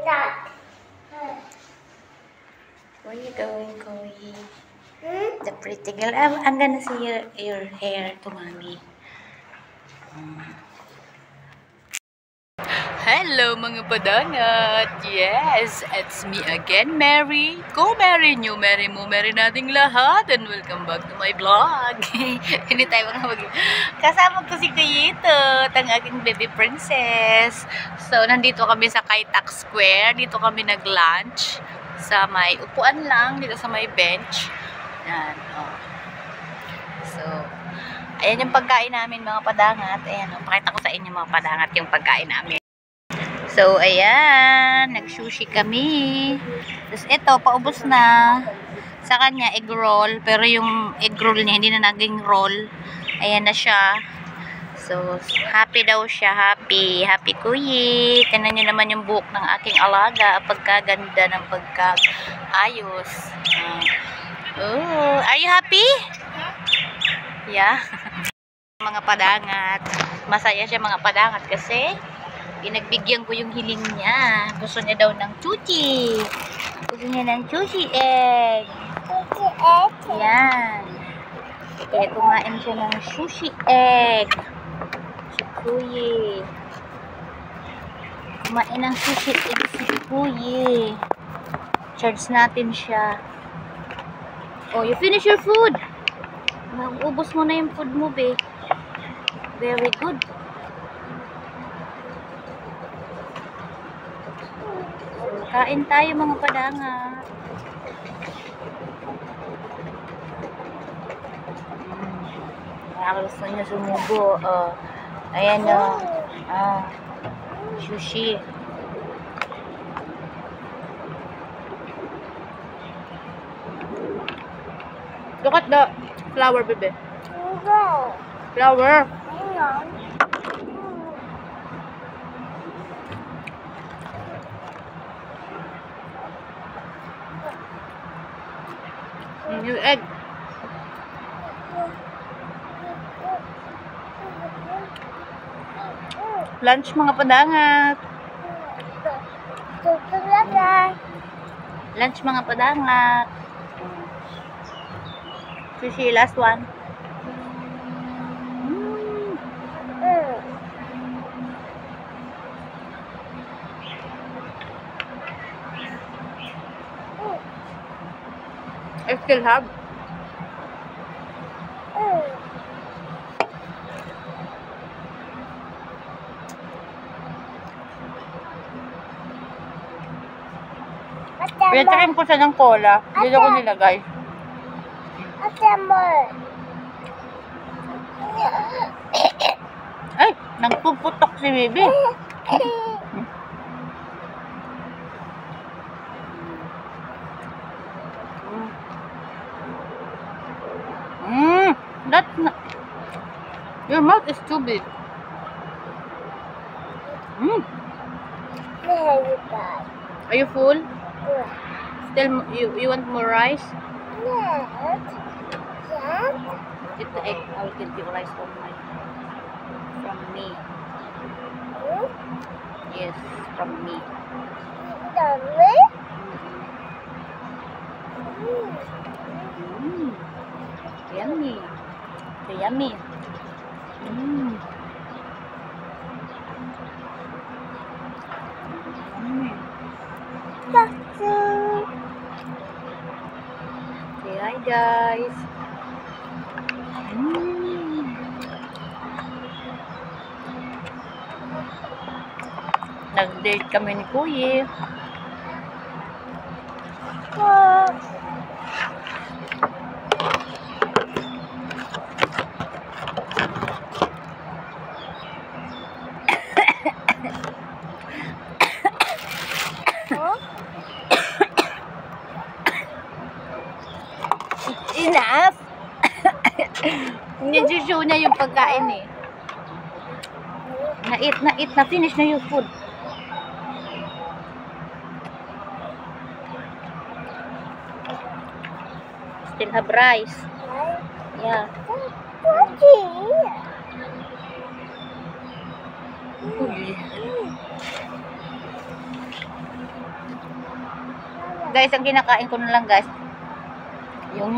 Where you going, Chloe? The pretty girl. I'm gonna see your hair to mommy. Hello mga padangat! Yes, it's me again, Mary. Go Mary nyo, Mary mo, Mary nating lahat. And welcome back to my vlog. Hindi tayo mga kasama ko si Kuyito, ang aking baby princess. So, nandito kami sa Kaitak Square. Dito kami nag-lunch. Sa may upuan lang, dito sa may bench. Yan, oh. So, ayan yung pagkain namin mga padangat. Ayan, oh, pakita ko sa inyo mga padangat yung pagkain namin. So, ayan, nag-sushi kami. Tapos ito, paubos na. Sa kanya, egg roll. Pero yung egg roll niya, hindi na naging roll. Ayan na siya. So, happy daw siya. Happy. Happy kuyi. Tignan nyo naman yung buhok ng aking alaga. Pagkaganda ng pagkayos. Oh, are you happy? Yeah. Mga padangat. Masaya siya mga padangat kasi pinagbigyan ko yung hiling niya. Gusto niya daw ng sushi. Gusto niya ng sushi egg. Sushi egg? Yan. Kaya kumain siya ng sushi egg. Si Kuyi. Kumain ng sushi egg si Kuyi. Charge natin siya. Oh, you finish your food. Ubos mo na yung food mo, be. Very good. Kain tayo mga padangat. Gusto niya sumubo. Ayan o. Sushi. Look at the flower, baby. Flower. Yung egg. Lunch mga padangat. Lunch mga padangat. Sushi, last one. I still have. Pinatsakin ko siya ng cola. Dito ko nilagay. Ay, nagpuputok si baby. That's not. Your mouth is too big. Are you full? Still, you want more rice? Get the egg. I will get you rice from me. Yes, from me. Yummy. Yummy. Say hi guys. Nag-date kami ni Kuyi. Enough! Nag-show niya yung pagkain eh. Na-eat, na-finish na yung food. Still have rice. Yeah. Guys, ang kinakain ko na lang guys, yung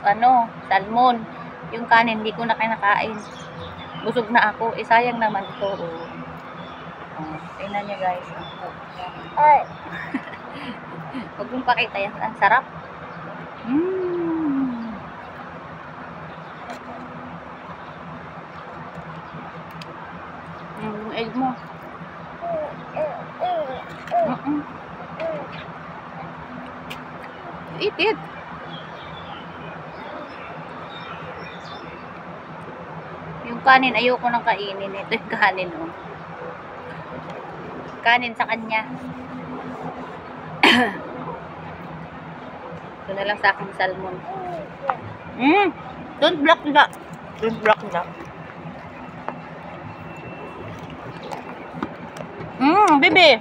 ano, salmon. Yung kanin, hindi ko na kinakain. Busog na ako. Sayang naman ito. Tingnan nyo guys. Ay. Huwag mong pakita yan. Ang sarap. Yung egg mo. Eat it. Yung kanin, ayoko nang kainin. Ito yung kanin, oh. Kanin sa kanya. Ito na lang sa aking salmon. Don't block that. Don't block that. Baby.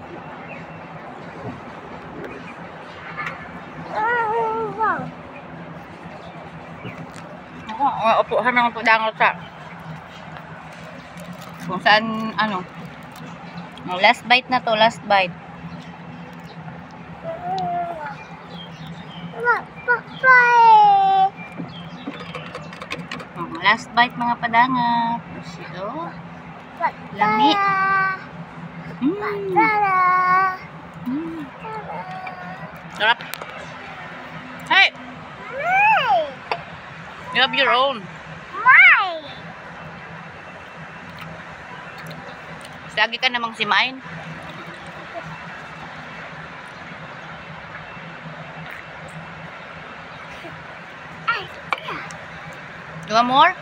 Upuhan ng padangot sa kung saan, ano, last bite na to, last bite. Last bite mga padangat. Ito. Lami. Sarap. Hey! You have your own. Lagi ka namang simain. You want more?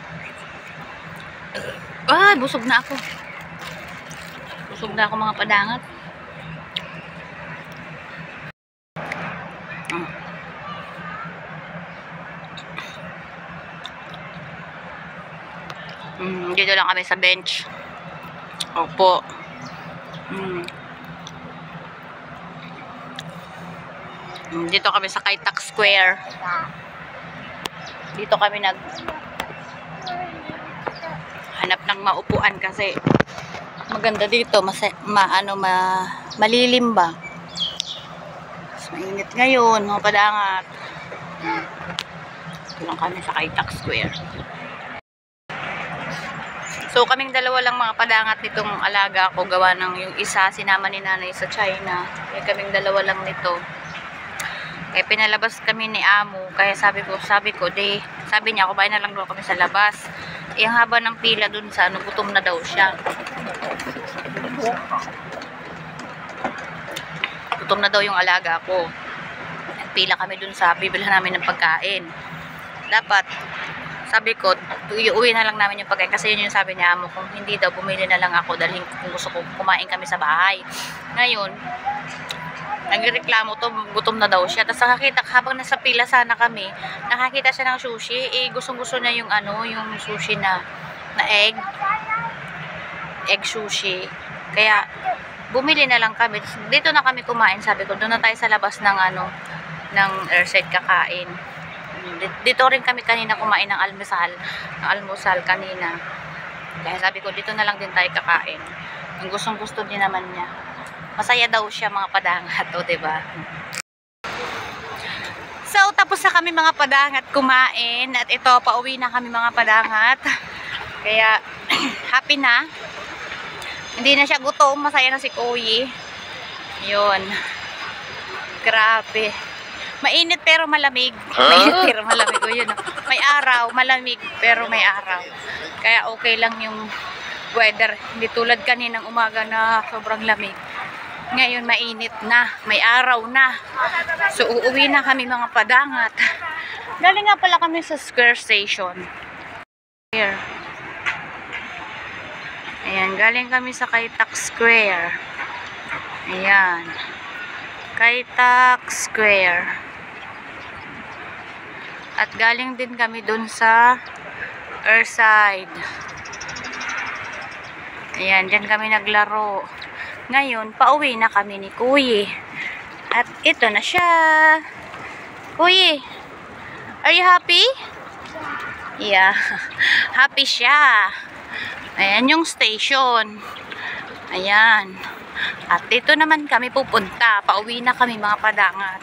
Ay, busog na ako. Busog na ako mga padangat. Dito lang kami sa bench. Opo. Dito kami sa Kaitak Square. Dito kami hanap ng maupuan kasi maganda dito, malilim ba. Mas mainit ngayon, mga padangat. Dito lang kami sa Kaitak Square. So, kaming dalawa lang mga padangat nitong alaga ko. Gawa ng yung isa, sinama ni nanay sa China. Kaya kaming dalawa lang nito. Kaya pinalabas kami ni Amo. Kaya sabi ko, sabi niya, kumain na lang daw kami sa labas. Ang haba ng pila dun sa ano, gutom na daw siya. Gutom na daw yung alaga ko. Pila kami dun sa bibilhan namin ng pagkain. Dapat, sabi ko, uwi na lang namin yung pagkain kasi yun yung sabi niya Amo, kung hindi daw bumili na lang ako dahil kung gusto ko kumain kami sa bahay. Ngayon, nagreklamo to, gutom na daw siya. Tapos nakakita, habang nasa pila sana kami, nakakita siya ng sushi. Gustong-gusto niya yung yung sushi na egg sushi. Kaya bumili na lang kami. Dito na kami kumain, sabi ko. Doon na tayo sa labas ng ng Airside kakain. Dito rin kami kanina kumain ng almusal kanina. Kaya sabi ko, dito na lang din tayo kakain. Yung gustong-gusto din naman niya. Masaya daw siya mga padangat, o diba? So, tapos na kami mga padangat kumain. At ito, pauwi na kami mga padangat. Kaya, happy na. Hindi na siya gutom. Masaya na si Koyi. Yun. Grabe. Mainit pero malamig. Mainit pero malamig. O yun, may araw, malamig pero may araw. Kaya okay lang yung weather. Hindi tulad kaninang umaga na sobrang lamig. Ngayon mainit na, may araw na. So uuwi na kami mga padangat. Galing nga pala kami sa Square Station. Here. Ayan, galing kami sa Kaitak Square. Ayan. Kaitak Square. At galing din kami dun sa Airside. Ayan, dyan kami naglaro. Ngayon, pauwi na kami ni Kuyi. At ito na siya. Kuyi, are you happy? Yeah. Happy siya. Ayan yung station. Ayan. At dito naman kami pupunta. Pauwi na kami mga padangat.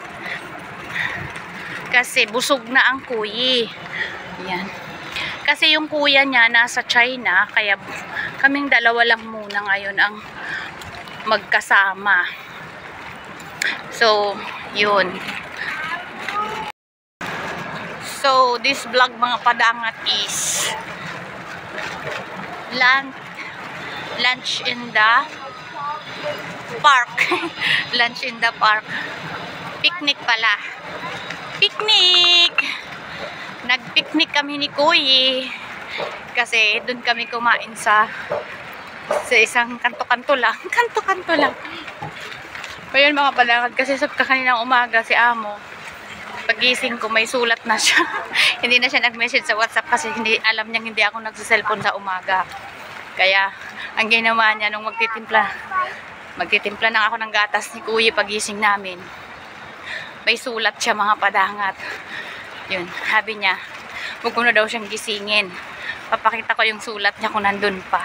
Kasi busog na ang kuyi. Yan. Kasi yung kuya niya nasa China, kaya kaming dalawa lang muna ngayon ang magkasama. So, yun. So, this vlog mga padangat is lunch in the park. Lunch in the park. Picnic pala. Picnic! Nag-picnic kami ni Kuyi. Kasi doon kami kumain sa isang kanto-kanto lang. Kanto-kanto lang. Ayun mga palakad, kasi sa kaninang umaga si Amo, pagising ko may sulat na siya. Hindi na siya nag-message sa WhatsApp kasi alam niyang hindi ako nagsa-cellphone sa umaga. Kaya ang ginawa niya nung magtitimpla na ako ng gatas ni Kuya pagising namin, may sulat siya mga padangat. Yun, sabi niya, huwag ko na daw siyang gisingin. Papakita ko yung sulat niya kung nandun pa.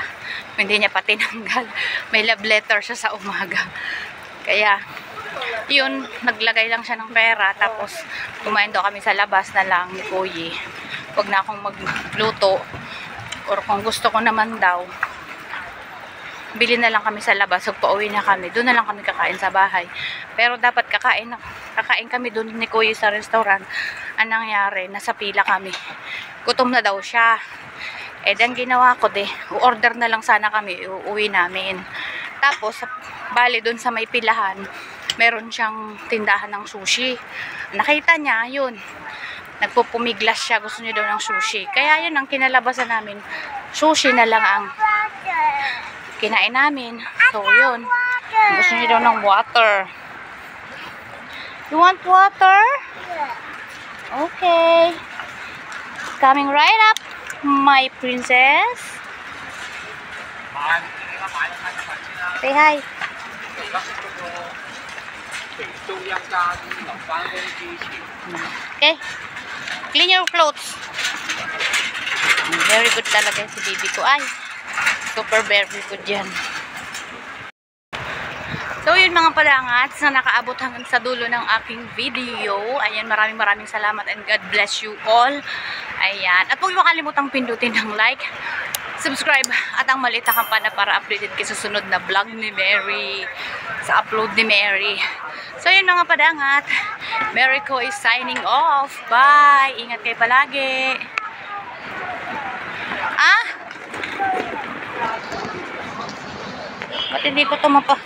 Hindi niya pa tinanggal. May love letter siya sa umaga. Kaya, yun, naglagay lang siya ng pera. Tapos, kumain daw kami sa labas na lang ni Kuyi. Huwag na akong magluto. Or kung gusto ko naman daw, bili na lang kami sa labas. Huwag pauwi na kami. Doon na lang kami kakain sa bahay. Pero dapat kakain kami doon ni Kuyi sa restaurant. Anong nangyari? Nasa pila kami. Gutom na daw siya. Eh, dan ginawa ko order na lang sana kami. Uuwi namin. Tapos, bali doon sa may pilahan, meron siyang tindahan ng sushi. Nakita niya, yun. Nagpupumiglas siya, gusto niya daw ng sushi. Kaya yun ang kinalabasan namin. Sushi na lang ang kinain namin. So, yun. Gusto niya daw ng water. You want water? Okay. Coming right up, my princess. Say hi. Okay. Clean your clothes. Very good talaga si baby ko. Ay, super very good yan. So yun mga padangat, na nakaabot hanggang sa dulo ng aking video. Ayan, maraming salamat and God bless you all. Ayan. At huwag mo kalimutang pindutin ng like, subscribe at ang maliit na kampana para updated kayo sa sunod na vlog ni Mary, sa upload ni Mary. So yun mga padangat, Mary ko is signing off. Bye! Ingat kayo palagi. Ba't hindi ko tumapa?